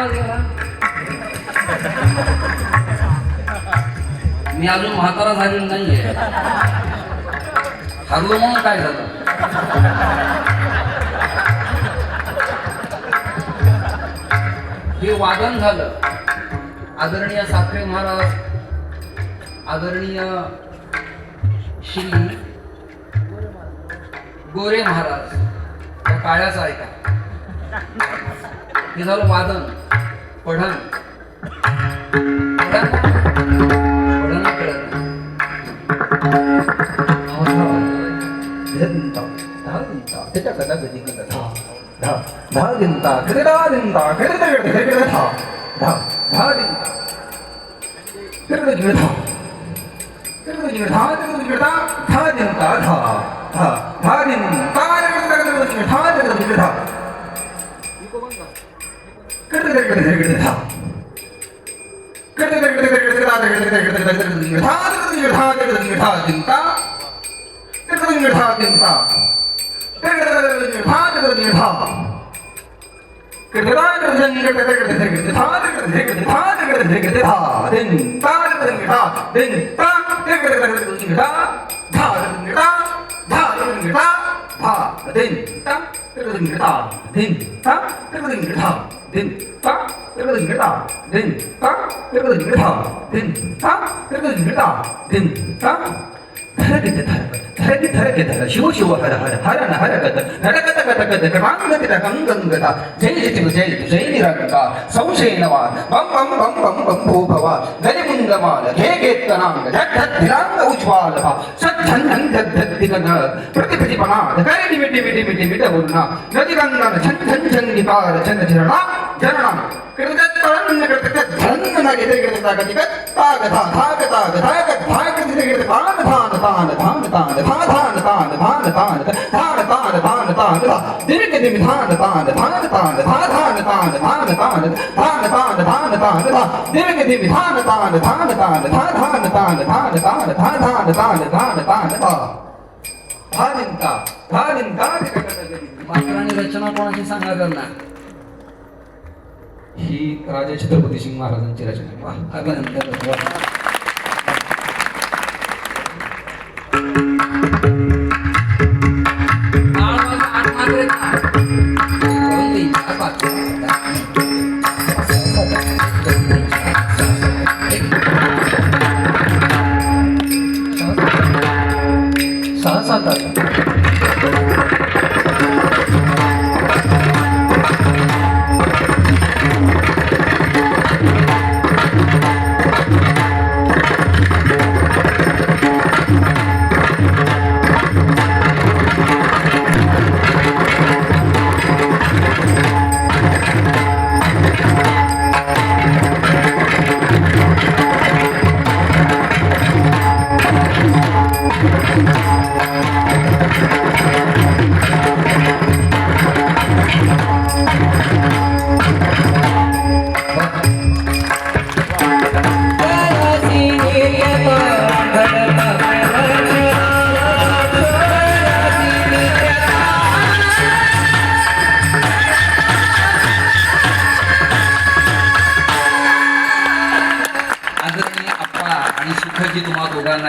आवाज गेला? मी अजून म्हातारा झालेलो नाहीये. हरलो म्हणून काय झालं? हे वादन झालं. आदरणीय साखरे महाराज, आदरणीय श्री गोरे महाराज, त्या काळ्याचं ऐका. हे झालं वादन. पढन पढन कळत शिव शिव हर हर हर हर गत नरगत गत गत गतांगत गंगंगता जय जय जय निरंका संशय नवा बम बम बम बम बम भू भवा गरि मुंगमाल घे घेतनांग झट झट धिरांग उज्वाल भा सत झन झन धत धत दिगन प्रतिपनाद करे मिटि मिटि मिटि मिट बोलना नदी गंगा झन झन झन निपार झन झरणा झरणा कृतत तळन कृतत झन नगे दे कृतत गतिगत ताग धा धाग ताग धाग धाग दिदे कृत तान धान तान धान तान धा धान तान धान तान धान तान धान तान दिने के दिम धान तान धान तान धा धान तान धान तान धान तान धान तान दिने के दिम धान तान धान तान धा धान तान धान तान धा धान तान धान तान धानिंता धानिंता मात्रांनी रचना कोणाची सांगा करणार? ही राजा छत्रपती सिंह महाराजांची रचना आहे. वाह, अभिनंदन.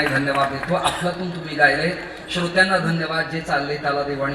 धन्यवाद देतो. आपल्यातून तुम्ही गायले. श्रोत्यांना धन्यवाद. जे चालले त्याला देवाणी